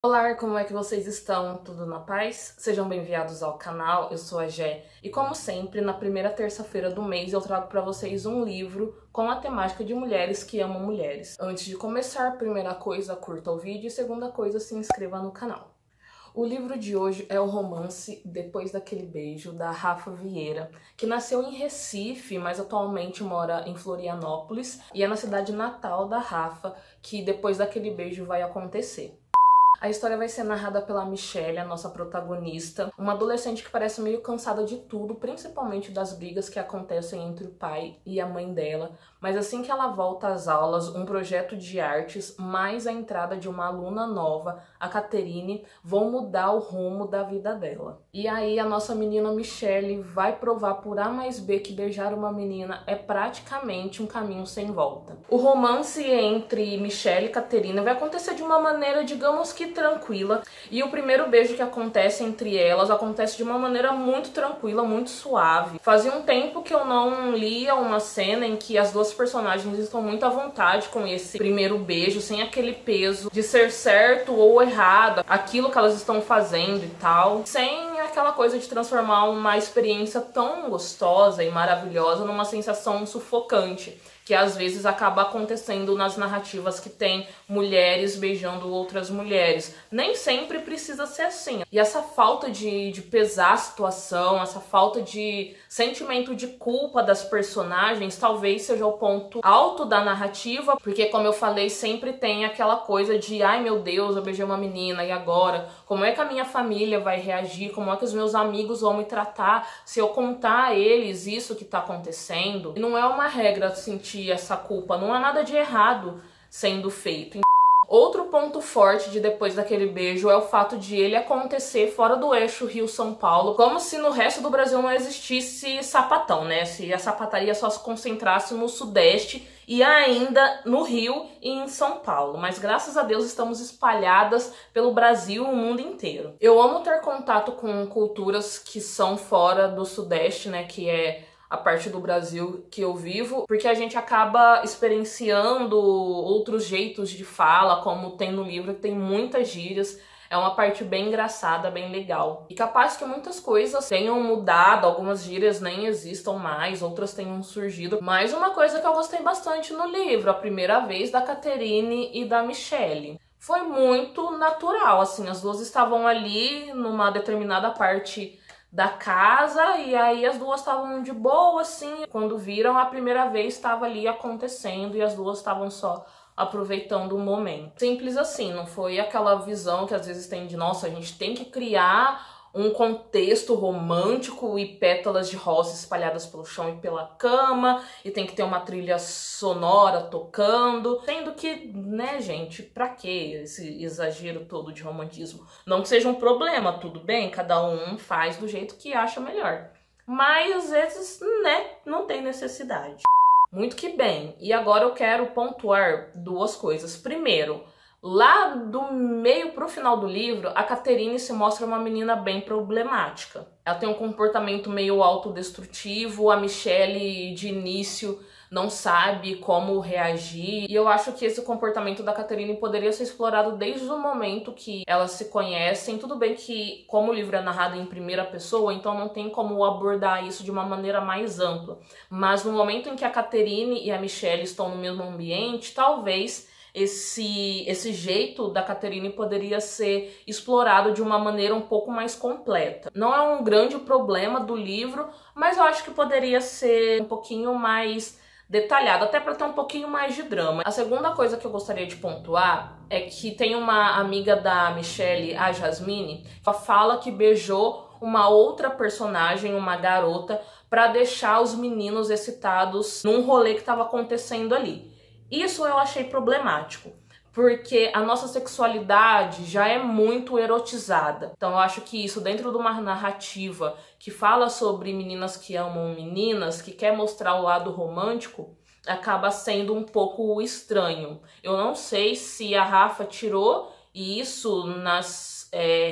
Olá, como é que vocês estão? Tudo na paz? Sejam bem-vindos ao canal, eu sou a Gé e como sempre, na primeira terça-feira do mês eu trago para vocês um livro com a temática de mulheres que amam mulheres. Antes de começar, primeira coisa, curta o vídeo e segunda coisa, se inscreva no canal. O livro de hoje é o romance Depois daquele Beijo, da Rafa Vieira, que nasceu em Recife, mas atualmente mora em Florianópolis, e é na cidade natal da Rafa que Depois daquele Beijo vai acontecer. A história vai ser narrada pela Michelle, a nossa protagonista, uma adolescente que parece meio cansada de tudo, principalmente das brigas que acontecem entre o pai e a mãe dela, mas assim que ela volta às aulas, um projeto de artes, mais a entrada de uma aluna nova, a Caterine, vão mudar o rumo da vida dela. E aí a nossa menina Michelle vai provar por A mais B que beijar uma menina é praticamente um caminho sem volta. O romance entre Michelle e Caterine vai acontecer de uma maneira, digamos que tranquila, e o primeiro beijo que acontece entre elas acontece de uma maneira muito tranquila, muito suave. Fazia um tempo que eu não lia uma cena em que as duas personagens estão muito à vontade com esse primeiro beijo, sem aquele peso de ser certo ou errado, aquilo que elas estão fazendo e tal, sem aquela coisa de transformar uma experiência tão gostosa e maravilhosa numa sensação sufocante, que às vezes acaba acontecendo nas narrativas que tem mulheres beijando outras mulheres. Nem sempre precisa ser assim. E essa falta de pesar a situação, essa falta de sentimento de culpa das personagens, talvez seja o ponto alto da narrativa, porque como eu falei, sempre tem aquela coisa de ai meu Deus, eu beijei uma menina, e agora? Como é que a minha família vai reagir? Como é que os meus amigos vão me tratar se eu contar a eles isso que tá acontecendo? E não é uma regra sentir essa culpa, não há nada de errado sendo feito. Outro ponto forte de Depois daquele Beijo é o fato de ele acontecer fora do eixo Rio-São Paulo, como se no resto do Brasil não existisse sapatão, né? Se a sapataria só se concentrasse no Sudeste e ainda no Rio e em São Paulo. Mas graças a Deus estamos espalhadas pelo Brasil e o mundo inteiro. Eu amo ter contato com culturas que são fora do Sudeste, né? Que é a parte do Brasil que eu vivo, porque a gente acaba experienciando outros jeitos de fala, como tem no livro, que tem muitas gírias. É uma parte bem engraçada, bem legal. E capaz que muitas coisas tenham mudado, algumas gírias nem existam mais, outras tenham surgido. Mas uma coisa que eu gostei bastante no livro, a primeira vez da Caterine e da Michelle. Foi muito natural, assim, as duas estavam ali numa determinada parte da casa, e aí as duas estavam de boa, assim, quando viram a primeira vez estava ali acontecendo e as duas estavam só aproveitando o momento. Simples assim, não foi aquela visão que às vezes tem de, nossa, a gente tem que criar um contexto romântico e pétalas de rosa espalhadas pelo chão e pela cama, e tem que ter uma trilha sonora tocando, sendo que, né, gente, pra que esse exagero todo de romantismo? Não que seja um problema, tudo bem, cada um faz do jeito que acha melhor, mas às vezes, né, não tem necessidade. Muito que bem, e agora eu quero pontuar duas coisas. Primeiro, lá do meio pro final do livro, a Caterine se mostra uma menina bem problemática. Ela tem um comportamento meio autodestrutivo, a Michelle de início não sabe como reagir. E eu acho que esse comportamento da Caterine poderia ser explorado desde o momento que elas se conhecem. Tudo bem que, como o livro é narrado em primeira pessoa, então não tem como abordar isso de uma maneira mais ampla. Mas no momento em que a Caterine e a Michelle estão no mesmo ambiente, talvez esse jeito da Caterine poderia ser explorado de uma maneira um pouco mais completa. Não é um grande problema do livro, mas eu acho que poderia ser um pouquinho mais detalhado, até para ter um pouquinho mais de drama. A segunda coisa que eu gostaria de pontuar é que tem uma amiga da Michelle, a Jasmine, que fala que beijou uma outra personagem, uma garota, para deixar os meninos excitados num rolê que estava acontecendo ali. Isso eu achei problemático, porque a nossa sexualidade já é muito erotizada. Então eu acho que isso, dentro de uma narrativa que fala sobre meninas que amam meninas, que quer mostrar o lado romântico, acaba sendo um pouco estranho. Eu não sei se a Rafa tirou isso nas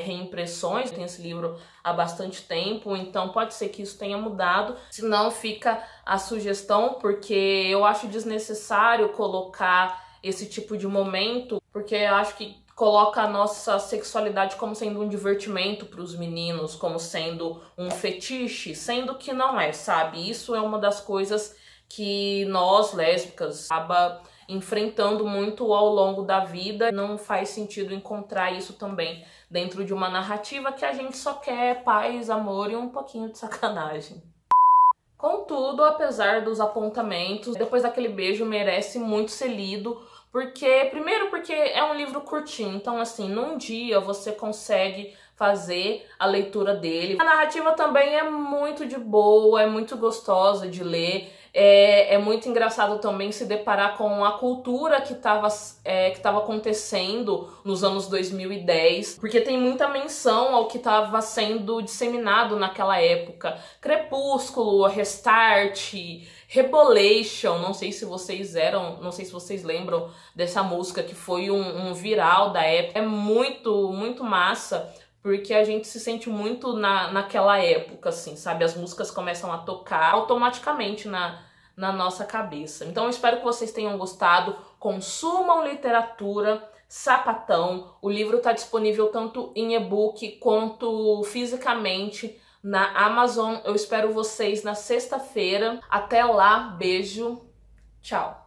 reimpressões, tem esse livro há bastante tempo, então pode ser que isso tenha mudado, se não fica a sugestão, porque eu acho desnecessário colocar esse tipo de momento, porque eu acho que coloca a nossa sexualidade como sendo um divertimento para os meninos, como sendo um fetiche, sendo que não é, sabe? Isso é uma das coisas que nós, lésbicas, acaba enfrentando muito ao longo da vida. Não faz sentido encontrar isso também dentro de uma narrativa que a gente só quer paz, amor e um pouquinho de sacanagem. Contudo, apesar dos apontamentos, Depois daquele Beijo merece muito ser lido, primeiro porque é um livro curtinho, então assim, num dia você consegue fazer a leitura dele. A narrativa também é muito de boa, é muito gostosa de ler. É muito engraçado também se deparar com a cultura que estava acontecendo nos anos 2010, porque tem muita menção ao que estava sendo disseminado naquela época. Crepúsculo, Restart, Rebolation, não sei se vocês lembram dessa música que foi um viral da época. É muito, muito massa, porque a gente se sente muito naquela época, assim, sabe? As músicas começam a tocar automaticamente na nossa cabeça. Então eu espero que vocês tenham gostado. Consumam literatura, sapatão. O livro está disponível tanto em e-book quanto fisicamente na Amazon. Eu espero vocês na sexta-feira. Até lá, beijo, tchau!